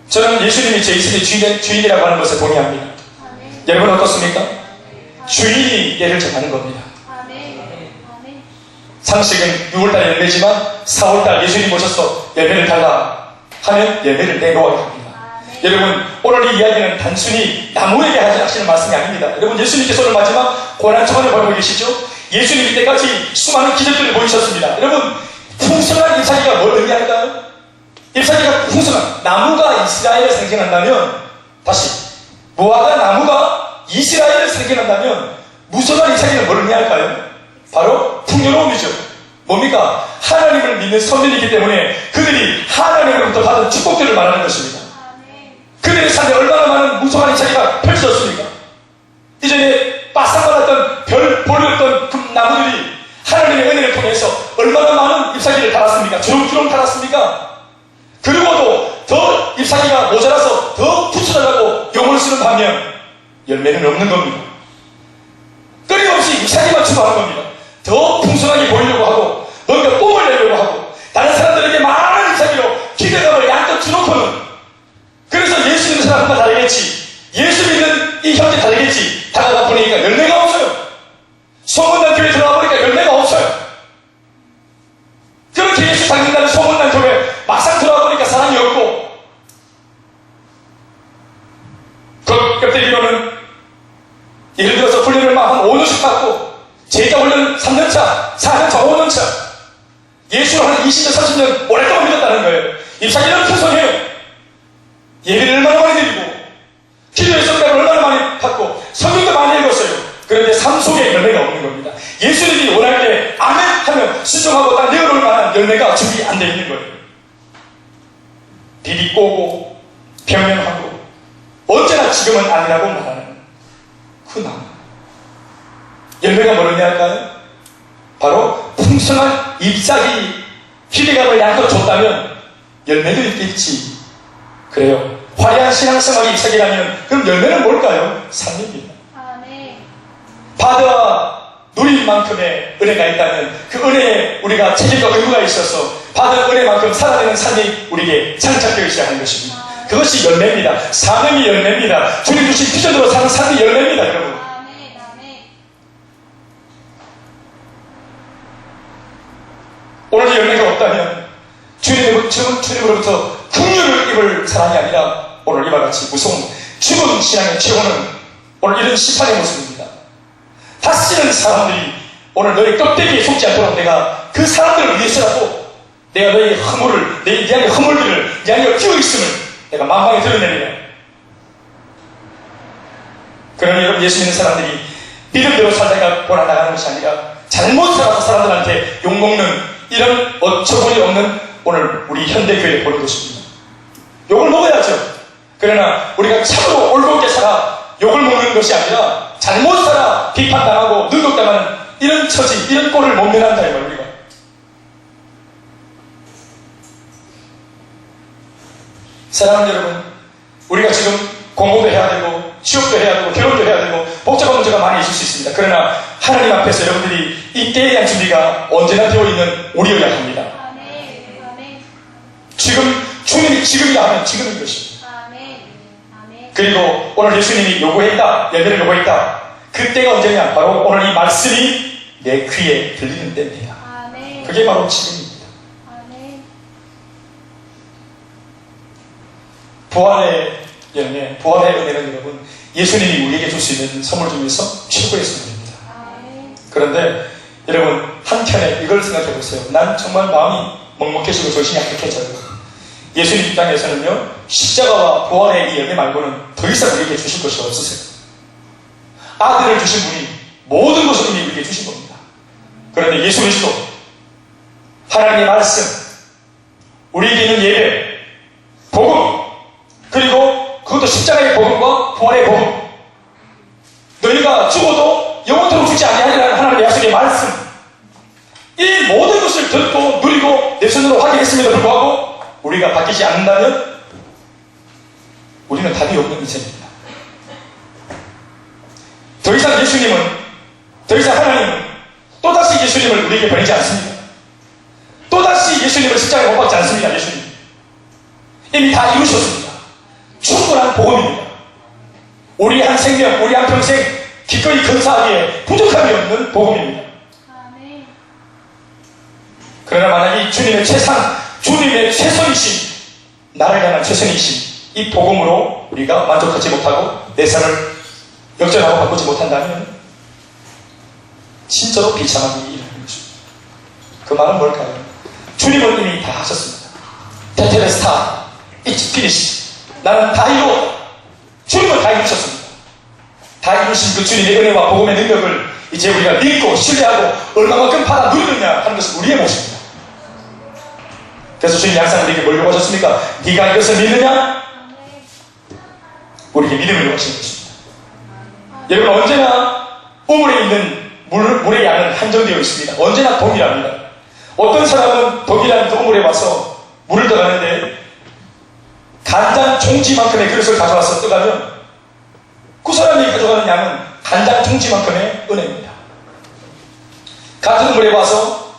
저는 예수님이 제 인생의 주인이라고 하는 것에 동의합니다. 여러분 어떻습니까? 주인이 예를 정하는 겁니다. 상식은 6월달에 열매지만 4월달 예수님 오셔서 열매를 달라 하면 열매를 내놓아야 합니다. 여러분 오늘 이 이야기는 단순히 나무에게 하시는 말씀이 아닙니다. 여러분 예수님께서 오늘 마지막 고난 초반을 보고 계시죠? 예수님 이때까지 수많은 기적들을 보이셨습니다. 여러분 풍성한 잎사귀가 뭘 의미할까요? 잎사귀가 풍성한 나무가 이스라엘을 상징한다면 다시 무화과 나무가 이스라엘을 상징한다면 무성한 잎사귀는 뭘 의미할까요? 바로 풍요로움이죠. 뭡니까? 하나님을 믿는 선민이기 때문에 그들이 하나님으로부터 받은 축복들을 말하는 것입니다. 그들의 삶에 얼마나 많은 무성한 잎사귀가 펼쳐졌습니까? 이전에 바싹바랐던 볼이었던 그 나무들이 하나님의 은혜를 통해서 얼마나 많은 잎사귀를 달았습니까? 주렁주렁 달았습니까? 그리고도 더 잎사귀가 모자라서 더 붙여달라고 용을 쓰는 반면 열매는 없는 겁니다. 끊임없이 이상에만 추구하는 겁니다. 더 풍성하게 보이려고 하고 뭔가 뽐을 내려고 하고 다른 사람들에게 많은 이상으로 기대감을 양껏 주놓고는 그래서 예수 믿는 사람과 다르겠지 예수 믿는 이 형제 다르겠지 다가가 보니까 열매가 없어요. 소문난 교회 들어가 보니까 열매가 없어요. 그렇게 예수 당긴다는 소문난 교회 막상 들어가 보니까 사람이 없고 겉대기로는 예를 들어서 훈련을 막 한 5년씩 받고 제자 훈련 3년차, 4년차, 5년차 예수를 한 20년, 30년 오랫동안 믿었다는 거예요. 입사기는 풍성해요. 예배를 얼마나 많이 드리고 기도의 성격을 얼마나 많이 받고 성경도 많이 읽었어요. 그런데 삶 속에 열매가 없는 겁니다. 예수님이 원할 때 아멘 하면 순종하고 딱 내어놓을 만한 열매가 준비 안 되어 있는 거예요. 비비꼬고 평면하고 언제나 지금은 아니라고 말하는 그 나무. 열매가 뭐냐 할까요? 바로 풍성한 잎사귀 기대감을 양껏 줬다면 열매도 있겠지. 그래요. 화려한 신앙생활이 잎사귀라면 그럼 열매는 뭘까요? 삶입니다. 받아 누린 만큼의 은혜가 있다면 그 은혜에 우리가 책임과 의무가 있어서 받은 은혜만큼 살아내는 삶이 우리에게 장착되기 시작하는 것입니다. 그것이 열매입니다. 사명이 열매입니다. 주님 주신 비전으로 사는 삶이 열매입니다, 여러분. 오늘 열매가 없다면 주님으로부터 긍휼을 입을 사람이 아니라 오늘 이와 같이 무서운 죽은 신앙의 최고는 오늘 이런 심판의 모습입니다. 다시는 사람들이 오늘 너희 껍데기에 속지 않도록 내가 그 사람들을 위해서라도 내가 너희 허물을, 내 안의 허물들을 내 안에 끼어 있음을 내가 만방에 드러내리라. 그러니 여러분 예수 믿는 사람들이 믿음대로 살다가 보나나가는 것이 아니라 잘못 살아서 사람들한테 욕먹는 이런 어처구니 없는 오늘 우리 현대교회에 보는 것입니다. 욕을 먹어야죠. 그러나 우리가 참으로 올곧게 살아 욕을 먹는 것이 아니라 잘못 살아 비판당하고 능욕당하는 이런 처지, 이런 꼴을 못 면한다 이 말입니다. 사랑하는 여러분, 우리가 지금 공부도 해야 되고 취업도 해야 되고 결혼도 해야 되고 복잡한 문제가 많이 있을 수 있습니다. 그러나 하나님 앞에서 여러분들이 이 때에 대한 준비가 언제나 되어 있는 우리여야 합니다. 지금 주님이 지금이라 하면 지금인 것입니다. 그리고 오늘 예수님이 요구했다, 열매를 요구했다. 그때가 언제냐? 바로 오늘 이 말씀이 내 귀에 들리는 때입니다. 그게 바로 지금입니다. 부활의 열매, 부활의 은혜는 여러분 예수님이 우리에게 줄 수 있는 선물 중에서 최고의 선물입니다. 그런데 여러분 한편에 이걸 생각해 보세요. 난 정말 마음이 먹먹해지고 정신이 약해져요. 예수님 입장에서는요 십자가와 부활의 이 열매 말고는 더 이상 우리에게 주실 것이 없으세요. 아들을 주신 분이 모든 것을 이미 우리에게 주신 겁니다. 그런데 예수 그리스도 하나님의 말씀, 우리에게 있는 예배, 복음, 그리고 그것도 십자가의 복음과 부활의 복음, 너희가 죽어도 영원토록 죽지 아니하리라는 하나님의 약속의 말씀, 이 모든 것을 듣고 누리고 내 손으로 확인했음에도 불구하고 우리가 바뀌지 않는다면 우리는 답이 없는 인생입니다. 더 이상 예수님은, 더 이상 하나님은 또다시 예수님을 우리에게 보내지 않습니다. 또다시 예수님을 십자가에 못 박지 않습니다. 예수님 이미 다 이루셨습니다. 충분한 복음입니다. 우리 한 생명, 우리 한 평생 기꺼이 근사하기에 부족함이 없는 복음입니다. 그러나 만약 이 주님의 최상, 주님의 최선이신, 나를 향한 최선이신 이 복음으로 우리가 만족하지 못하고 내 삶을 역전하고 바꾸지 못한다면 진짜로 비참한 일이 일어나는 것입니다. 그 말은 뭘까요? 주님은 이미 다 하셨습니다. 테텔레스타, it's finished. 나는 다 이루었다. 주님은 다 이루셨습니다. 다 이루신 그 주님의 은혜와 복음의 능력을 이제 우리가 믿고 신뢰하고 얼마만큼 받아 누리느냐 하는 것은 우리의 몫입니다. 그래서 주님이 항상 우리에게 뭘 요구하셨습니까? 네가 이것을 믿느냐? 우리에게 믿음을 요구하시는 것입니다. 여러분 언제나 우물에 있는 물의 양은 한정되어 있습니다. 언제나 동일합니다. 어떤 사람은 동일한 그 우물에 와서 물을 떠가는데 간장 종지만큼의 그릇을 가져와서 떠가면 그 사람이 가져가는 양은 간장 종지만큼의 은혜입니다. 같은 물에 와서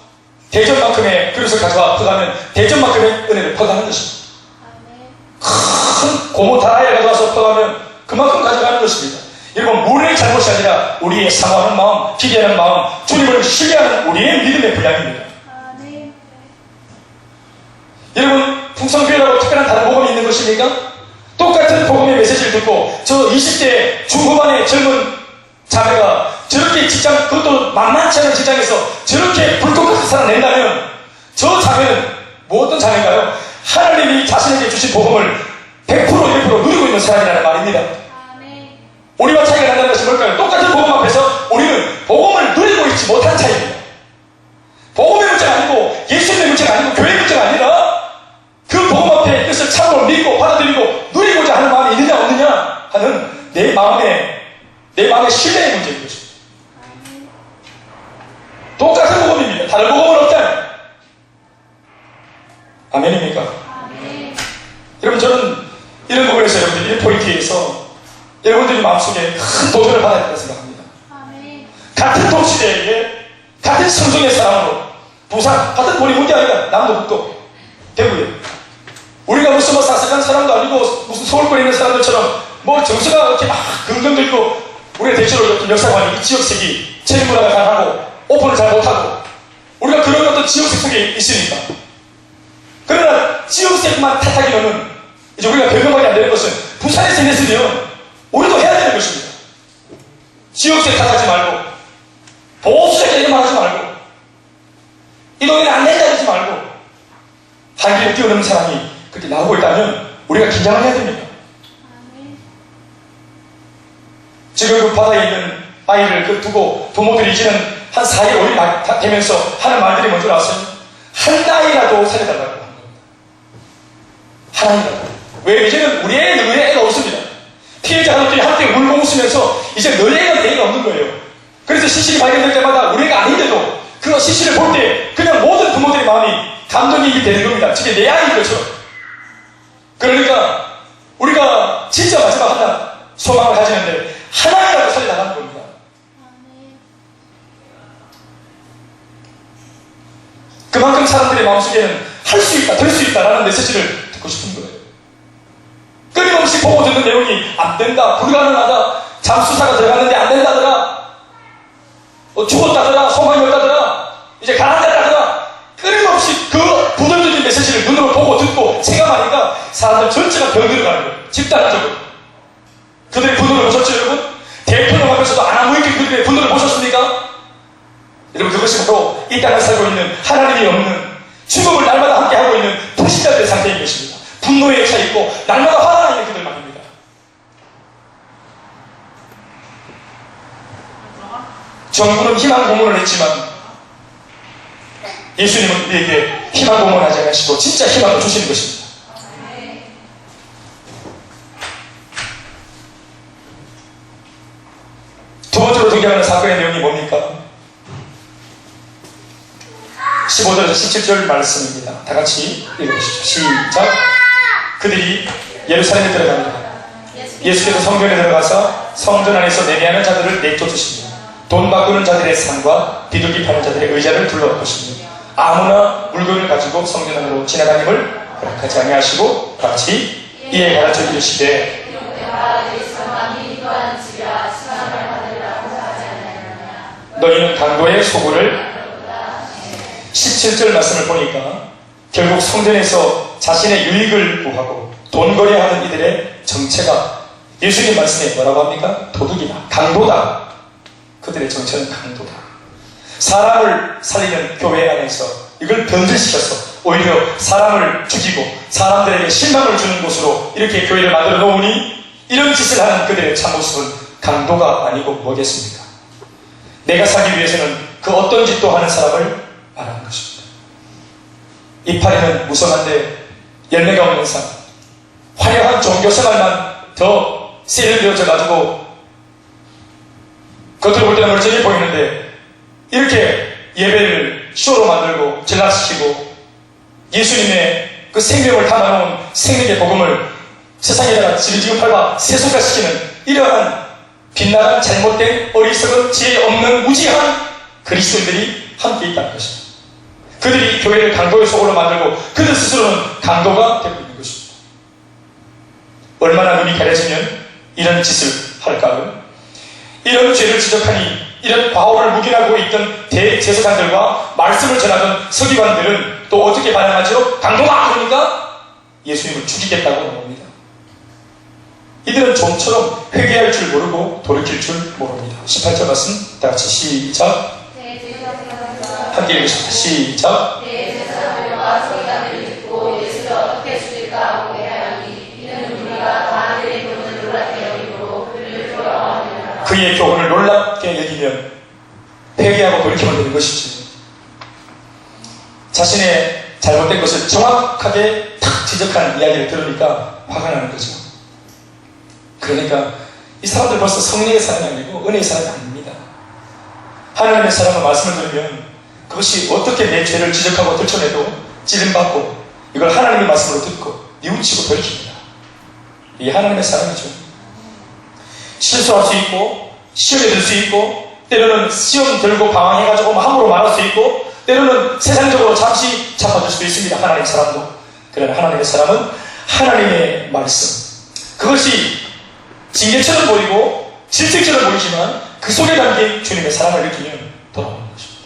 대전만큼의 그릇을 가져와 퍼가면 대전만큼의 은혜를 퍼가는 것입니다. 큰 고무 다라이를 가져와서 퍼가면 그만큼 가져가는 것입니다. 여러분, 물의 잘못이 아니라 우리의 사모하는 마음, 기대하는 마음, 주님을 신뢰하는 우리의 믿음의 분량입니다. 여러분, 풍성교회라고 특별한 다른 복음이 있는 것입니까? 똑같은 복음의 메시지를 듣고 저 20대 중후반의 젊은 자매가 저렇게 직장, 그것도 만만치 않은 직장에서 저렇게 불꽃같이 살아낸다면 저 자매는 뭐 어떤 자매인가요? 하나님이 자신에게 주신 복음을 100% 누리고 있는 사람이라는 말입니다. 우리와 차이가 난다는 것이 뭘까요? 똑같은 복음 앞에서 우리는 복음을 누리고 있지 못한 차이입니다. 복음의 문제가 아니고 예수님의 문제가 아니고 교회의 문제가 아니라 그 복음 앞에 뜻을 참으로 믿고 받아들이고 누리고자 하는 마음이 있느냐 없느냐 하는 내 마음의 신뢰의 문제인 것입니다. 똑같은 복음입니다. 다른 복음은 없다. 아멘입니까? 아멘. 여러분, 저는 이런 부분에서 여러분들 이 포인트에서 여러분들이 마음속에 큰 도전을 받아야 된다고 생각합니다. 아멘. 같은 동시대에 같은 성종의 사람으로 부산 같은 본이 문제 아니라 남도 북도 대구에 우리가 무슨 뭐 사색한 사람도 아니고 무슨 서울권에 있는 사람들처럼 뭐 정서가 이렇게 막 긍정적이고 우리가 대체로 역사관이 이 지역색이 체육문화가 강하고 오픈을 잘 못하고 우리가 그런 어떤 지역색 속에 있으니까 그러나 지역색만 탓하기로는 이제 우리가 변명이 안 되는 것은 부산에서 했으면 우리도 해야 되는 것입니다. 지역색 탓하지 말고 보수색 얘기만 하지 말고 이 동네는 안 된다 하지 말고 한길을 뛰어넘는 사람이 그렇게 나오고 있다면 우리가 긴장을 해야 됩니다. 지금 그 바다에 있는 아이를 그 두고 부모들이 이제는 한 4일 5일 되면서 하는 말들이 먼저 나왔어요. 한 아이라도 살려달라고 하는 겁니다. 하나이라도. 왜? 이제는 우리 애가 없습니다. 피해자 가족들이 함께 울고 웃으면서 이제 너희 애가 없는 거예요. 그래서 시신이 발견될 때마다 우리 애가 아닌데도 그 시신을 볼 때 그냥 모든 부모들의 마음이 감동이 되는 겁니다. 저게 내 아이인 것처럼. 그러니까 우리가 진짜 마지막 하나 소망을 가지는데 하나이라도 살려달라는 겁니다. 그만큼 사람들의 마음속에는 할 수 있다, 될 수 있다라는 메시지를 듣고 싶은 거예요. 끊임없이 보고 듣는 내용이 안 된다, 불가능하다, 잠수사가 들어갔는데 안 된다더라, 죽었다더라, 소망이 없다더라, 이제 가난하다더라, 끊임없이 그 부정적인 메시지를 눈으로 보고 듣고 체감하니까 사람들 전체가 병들어가는 거예요. 집단적으로. 그들의 분노를 보셨죠, 여러분? 대통령 앞에서도 안 아무 있게 그들의 분노를 보셨습니까? 여러분, 그것이 바로 이 땅에 살고 있는 하나님이 없는 죽음을 날마다 함께 하고 있는 불신자들의 상태인 것입니다. 분노에 차있고 날마다 화가 있는 그들 말입니다. 정부는 희망 공문을 했지만 예수님은 우리에게 희망 공문을 하지 않으시고 진짜 희망을 주시는 것입니다. 두 번째로 등장하는 사건의 내용이 뭡니까? 15절에서 17절 말씀입니다. 다 같이 읽어보시죠. 시작. 그들이 예루살렘에 들어갑니다. 예수께서 성전에 들어가서 성전 안에서 내내하는 자들을 내쫓으십니다. 돈 바꾸는 자들의 상과 비둘기 파는 자들의 의자를 둘러보십니다. 아무나 물건을 가지고 성전 안으로 지나다님을 허락하지 아니하시고 같이 이에 가르쳐 주시되 너희는 강도의 소굴을 17절 말씀을 보니까 결국 성전에서 자신의 유익을 구하고 돈거래하는 이들의 정체가 예수님 말씀에 뭐라고 합니까? 도둑이다, 강도다. 그들의 정체는 강도다. 사람을 살리는 교회 안에서 이걸 변질시켜서 오히려 사람을 죽이고 사람들에게 실망을 주는 곳으로 이렇게 교회를 만들어 놓으니 이런 짓을 하는 그들의 참모습은 강도가 아니고 뭐겠습니까? 내가 살기 위해서는 그 어떤 짓도 하는 사람을 말하는 것입니다. 이파리는 무성한데 열매가 없는 삶, 화려한 종교생활만 더 세련되어져가지고 겉으로 볼 때는 멀쩡해 보이는데 이렇게 예배를 쇼로 만들고 전락시키고 예수님의 그 생명을 담아놓은 생명의 복음을 세상에다가 지리지금 팔아 세속화시키는 이러한 빛나는 잘못된 어리석은 지혜 없는 무지한 그리스도인들이 함께 있다는 것입니다. 그들이 교회를 강도의 속으로 만들고 그들 스스로는 강도가 되고 있는 것입니다. 얼마나 눈이 가려지면 이런 짓을 할까요? 이런 죄를 지적하니 이런 과오를 묵인하고 있던 대제사장들과 말씀을 전하던 서기관들은 또 어떻게 반응하죠? 강도가 그러니까 예수님을 죽이겠다고 나옵니다. 이들은 좀처럼 회개할 줄 모르고 돌이킬 줄 모릅니다. 18절 말씀 다같이 시작. 함께 읽으십니다. 시작. 대제사장들과 서기관들이 듣고 예수를 어떻게 죽일까 하고 회하니 이는 우리가 그들의 교훈을 놀랍게 여기므로 그를 두려워하느니라. 그의 교훈을 놀랍게 여기면 회개하고 돌이키면 되는 것이지. 자신의 잘못된 것을 정확하게 탁 지적한 이야기를 들으니까 화가 나는 거죠. 그러니까 이 사람들 벌써 성령의 사람이 아니고 은혜의 사람이 아닙니다. 하나님의 사람의 말씀을 들으면 그것이 어떻게 내 죄를 지적하고 들춰내도 찌름받고 이걸 하나님의 말씀으로 듣고 뉘우치고 돌이킵니다. 이게 하나님의 사람이죠. 실수할 수 있고 시험에 들 수 있고 때로는 시험 들고 방황해가지고 함부로 말할 수 있고 때로는 세상적으로 잠시 잡아줄 수도 있습니다. 하나님의 사람도. 그러나 하나님의 사람은 하나님의 말씀 그것이 징계처럼 보이고 질책처럼 보이지만 그 속에 담긴 주님의 사랑을 느끼면 돌아오는 것입니다.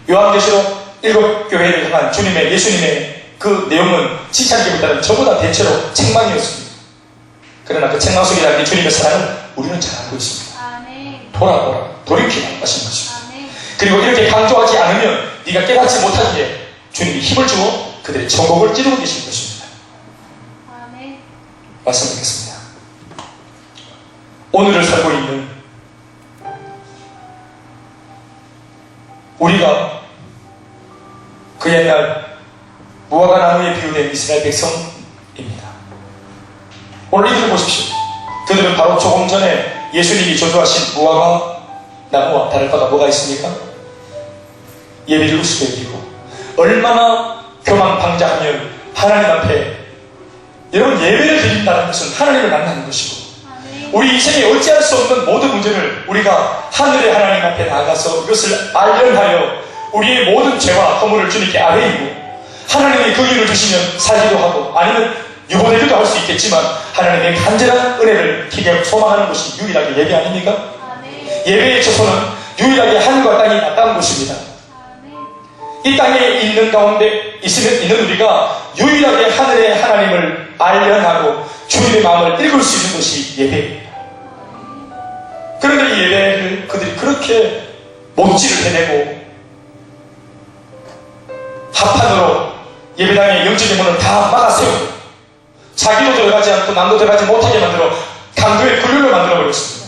요한계시록 7교회를 향한 주님의 예수님의 그 내용은 칭찬기보다는 저보다 대체로 책망이었습니다. 그러나 그 책망 속에 담긴 주님의 사랑을 우리는 잘 알고 있습니다. 돌아보라, 돌이키라 하신 것입니다. 그리고 이렇게 강조하지 않으면 네가 깨닫지 못하기에 주님이 힘을 주어 그들의 전곡을 찌르고 계신 것입니다. 말씀 드리겠습니다. 오늘을 살고 있는 우리가 그 옛날 무화과 나무에 비유된 이스라엘 백성입니다. 오늘 이들을 보십시오. 그들은 바로 조금 전에 예수님이 저주하신 무화과 나무와 다를 바가 뭐가 있습니까? 예배를 우습게 여기고 얼마나 교만방자하면 하나님 앞에 여러분 예배를 드린다는 것은 하나님을 만나는 것이고 우리 인생에 어찌할 수 없는 모든 문제를 우리가 하늘의 하나님 앞에 나가서 이것을 알련하여 우리의 모든 죄와 허물을 주님께 아뢰이고 하나님이 그 기회를 주시면 살기도 하고 아니면 유보되기도 할 수 있겠지만 하나님의 간절한 은혜를 기대하고 소망하는 것이 유일하게 예배 아닙니까? 예배의 처소는 유일하게 하늘과 땅이 맞닿은 곳입니다. 이 땅에 있는 가운데 있는 우리가 유일하게 하늘의 하나님을 알련하고 주님의 마음을 읽을 수 있는 것이 예배입니다. 그런데 이 예배를 그들이 그렇게 몸짓을 해내고 합판으로 예배당의 영적인 문을 다 막아세우고 자기도 들어가지 않고 남도 들어가지 못하게 만들어 강도의 굴륜을 만들어버렸습니다.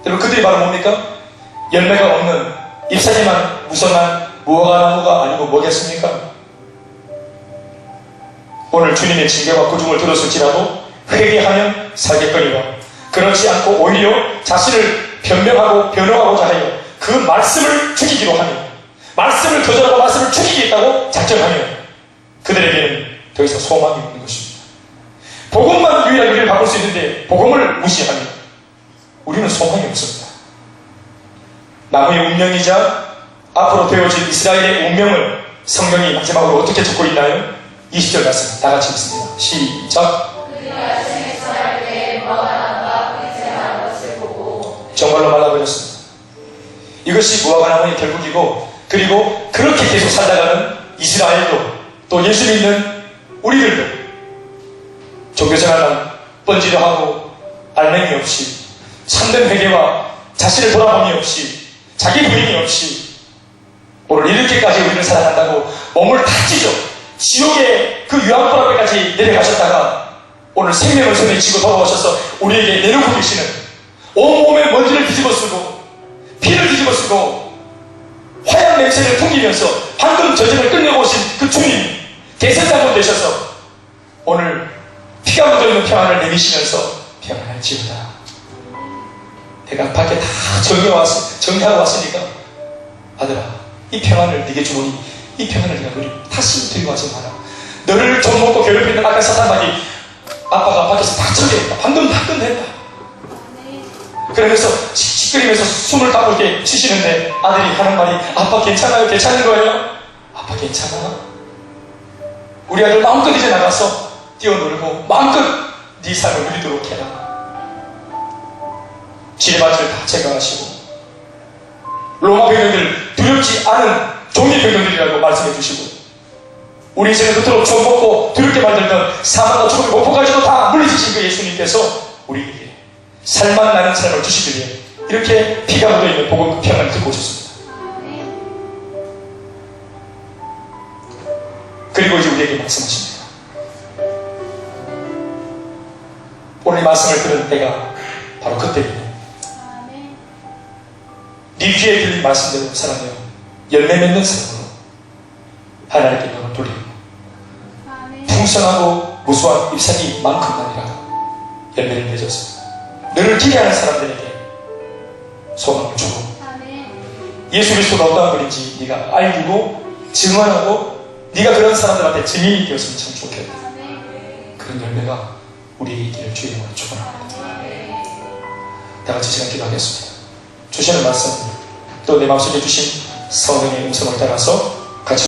여러분 그들이 바로 뭡니까? 열매가 없는 잎사귀만 무성한 무화과나무가 아니고 뭐겠습니까? 오늘 주님의 징계와 고중을 들었을지라도 회개하면 살겠거니와 그렇지 않고 오히려 자신을 변명하고 변호하고자 하여 그 말씀을 죽이기로 하며 말씀을 거절하고 말씀을 죽이겠다고 작정하며 그들에게는 더 이상 소망이 없는 것입니다. 복음만 유일하게 우리를 바꿀 수 있는데 복음을 무시하며 우리는 소망이 없습니다. 나무의 운명이자 앞으로 되어질 이스라엘의 운명을 성경이 마지막으로 어떻게 적고 있나요? 20절 말씀 다 같이 읽습니다. 시작. 정말로 말라버렸습니다. 이것이 무화과나무의 결국이고 그리고 그렇게 계속 살다가는 이스라엘도 또 예수 믿는 우리들도 종교생활만 번지려 하고 알맹이 없이 참된 회개와 자신을 돌아봄이 없이 자기 부인이 없이 오늘 이렇게까지 우리를 살아간다고 몸을 다 찢어 지옥의 그 유황불 앞에까지 내려가셨다가 오늘 생명을 손에 쥐고 돌아오셔서 우리에게 내놓고 계시는 온몸에 먼지를 뒤집어쓰고 피를 뒤집어쓰고 화양 냄새를 풍기면서 방금 저절을 끝내고 오신 그 주님 대선장군 되셔서 오늘 피가 묻어있는 평안을 내리시면서 평안할지어다. 내가 밖에 다 정리하고 왔으니까 아들아 이 평안을 네게 주노니 이 평안을 네가 그리 다시 들고 가지 마라. 너를 좀 먹고 괴롭히는 아까 사탄마귀 아빠가 밖에서 다 처리했다. 방금 다 끝냈다. 그러면서 씩씩거리면서 숨을 가쁘게 쉬시는데 아들이 하는 말이 아빠 괜찮아요? 괜찮은 거예요? 아빠 괜찮아? 우리 아들 마음껏 이제 나가서 뛰어놀고 마음껏 네 삶을 누리도록 해라. 지뢰밭을 다 제거하시고 로마 병력들 두렵지 않은 종이 병력들이라고 말씀해 주시고 우리 인생을 그토록 좀먹고 두렵게 만들던 사망과 죽음의 공포까지도 다 물리치신 그 예수님께서 우리에게 살만 나는 삶을 주시기 위해 이렇게 피가 묻어있는 복음 평안을 듣고 오셨습니다. 그리고 이제 우리에게 말씀하십니다. 오늘 이 말씀을 들은 때가 바로 그때입니다. 네 귀에 들린 말씀대로 사랑해요. 열매 맺는 삶으로 하나님께 너를 돌리고 풍성하고 무수한 잎사귀 만큼만이라도 열매를 맺어서 너를 기대하는 사람들에게 소망을 주고 예수 그리스도가 어떠한 분인지 네가 알고 증언하고 네가 그런 사람들한테 증인이 되었으면 참 좋겠다. 그런 열매가 우리에게 있기를 주의 이름으로 축원합니다. 다 같이 시간 기도하겠습니다. 주시는 말씀 또 내 마음속에 주신 성령의 음성을 따라서 같이